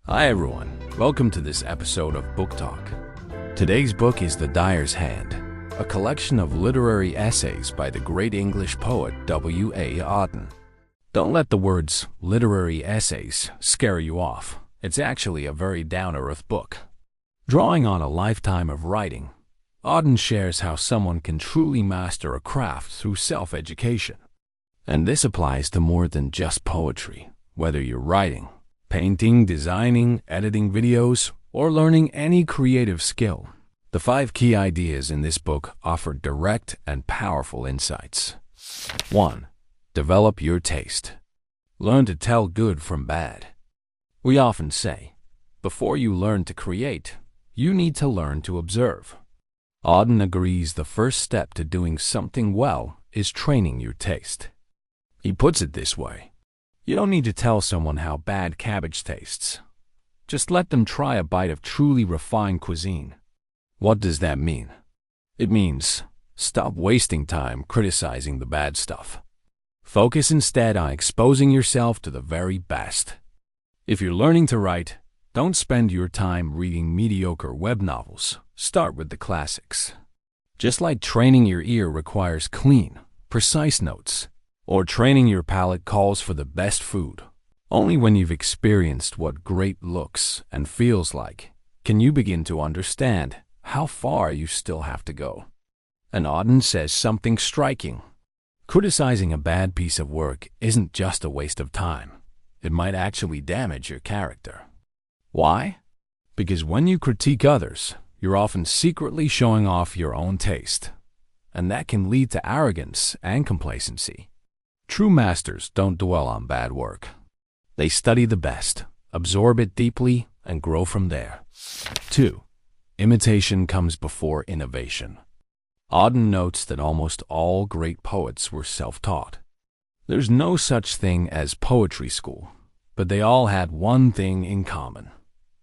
Hi everyone, welcome to this episode of Book Talk. Today's book is The Dyer's Hand, a collection of literary essays by the great English poet W.A. Auden. Don't let the words literary essays scare you off. It's actually a very down-to-earth book. Drawing on a lifetime of writing, Auden shares how someone can truly master a craft through self-education. And this applies to more than just poetry, whether you're writing, painting, designing, editing videos, or learning any creative skill. The 5 key ideas in this book offer direct and powerful insights. 1. Develop your taste. Learn to tell good from bad. We often say, before you learn to create, you need to learn to observe. Auden agrees the first step to doing something well is training your taste. He puts it this way. You don't need to tell someone how bad cabbage tastes. Just let them try a bite of truly refined cuisine. What does that mean? It means stop wasting time criticizing the bad stuff. Focus instead on exposing yourself to the very best. If you're learning to write, don't spend your time reading mediocre web novels. Start with the classics. Just like training your ear requires clean, precise notes, or training your palate calls for the best food. Only when you've experienced what great looks and feels like can you begin to understand how far you still have to go. And Auden says something striking. Criticizing a bad piece of work isn't just a waste of time. It might actually damage your character. Why? Because when you critique others, you're often secretly showing off your own taste. And that can lead to arrogance and complacency. True masters don't dwell on bad work. They study the best, absorb it deeply, and grow from there. 2. Imitation comes before innovation. Auden notes that almost all great poets were self-taught. There's no such thing as poetry school, but they all had one thing in common.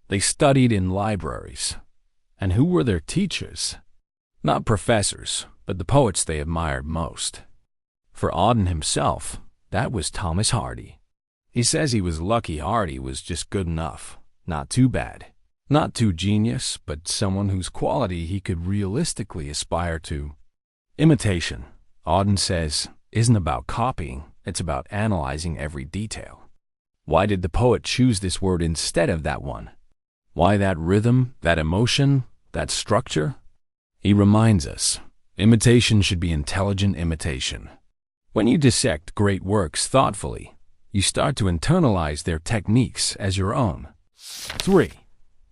They studied in libraries. And who were their teachers? Not professors, but the poets they admired most. For Auden himself, that was Thomas Hardy. He says he was lucky Hardy was just good enough, not too bad, not too genius, but someone whose quality he could realistically aspire to. Imitation, Auden says, isn't about copying, it's about analyzing every detail. Why did the poet choose this word instead of that one? Why that rhythm, that emotion, that structure? He reminds us, imitation should be intelligent imitation. When you dissect great works thoughtfully, you start to internalize their techniques as your own. 3.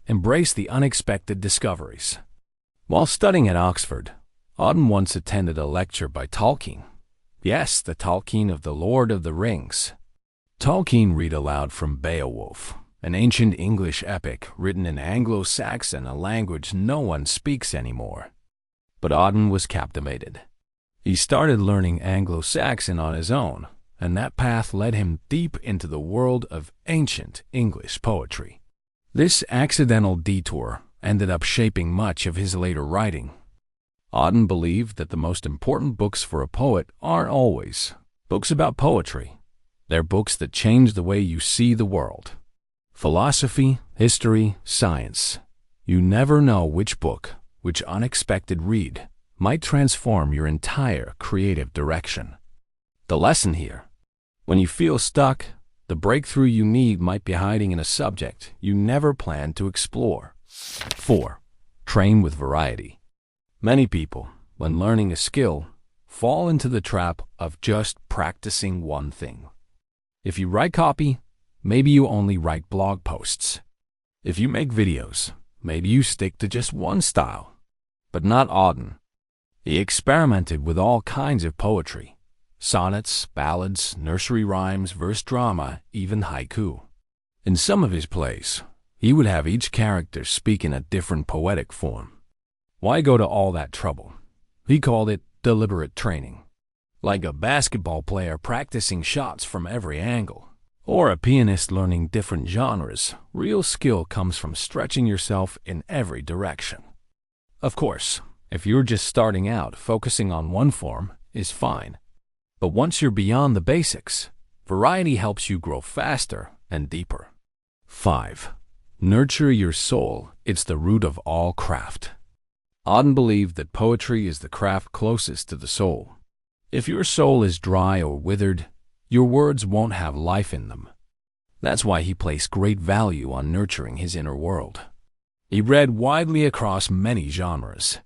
Embrace the unexpected discoveries. While studying at Oxford, Auden once attended a lecture by Tolkien. Yes, the Tolkien of The Lord of the Rings. Tolkien read aloud from Beowulf, an ancient English epic written in Anglo-Saxon, a language no one speaks anymore. But Auden was captivated. He started learning Anglo-Saxon on his own, and that path led him deep into the world of ancient English poetry. This accidental detour ended up shaping much of his later writing. Auden believed that the most important books for a poet aren't always books about poetry. They're books that change the way you see the world. Philosophy, history, science. You never know which book, which unexpected read, might transform your entire creative direction. The lesson here: when you feel stuck, the breakthrough you need might be hiding in a subject you never planned to explore. 4. Train with variety. Many people, when learning a skill, fall into the trap of just practicing one thing. If you write copy, maybe you only write blog posts. If you make videos, maybe you stick to just one style. But not Auden. He experimented with all kinds of poetry. Sonnets, ballads, nursery rhymes, verse drama, even haiku. In some of his plays, he would have each character speak in a different poetic form. Why go to all that trouble? He called it deliberate training. Like a basketball player practicing shots from every angle, or a pianist learning different genres, real skill comes from stretching yourself in every direction. Of course, if you're just starting out, focusing on one form is fine. But once you're beyond the basics, variety helps you grow faster and deeper. 5. Nurture your soul, it's the root of all craft. Auden believed that poetry is the craft closest to the soul. If your soul is dry or withered, your words won't have life in them. That's why he placed great value on nurturing his inner world. He read widely across many genres,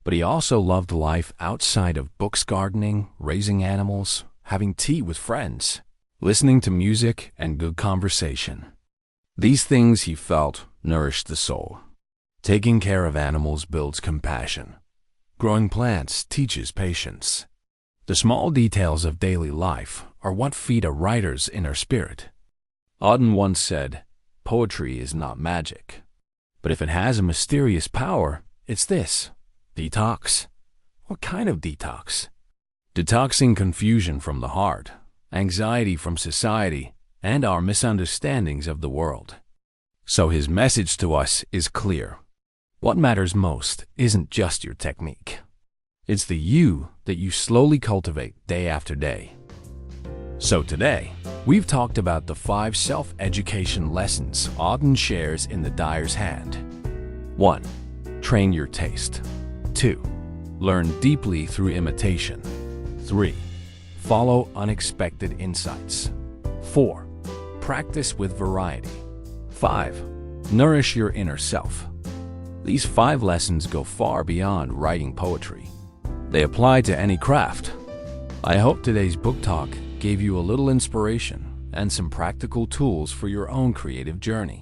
but he also loved life outside of books, gardening, raising animals, having tea with friends, listening to music, and good conversation. These things, he felt, nourished the soul. Taking care of animals builds compassion. Growing plants teaches patience. The small details of daily life are what feed a writer's inner spirit. Auden once said, "Poetry is not magic. But if it has a mysterious power, it's this: detox." What kind of detox? Detoxing confusion from the heart, anxiety from society, and our misunderstandings of the world. So his message to us is clear. What matters most isn't just your technique. It's the you that you slowly cultivate day after day. So today, we've talked about the 5 self-education lessons Auden shares in the Dyer's Hand. 1. Train your taste. 2. Learn deeply through imitation. 3. Follow unexpected insights. 4. Practice with variety. 5. Nourish your inner self. These 5 lessons go far beyond writing poetry. They apply to any craft. I hope today's book talk gave you a little inspiration and some practical tools for your own creative journey.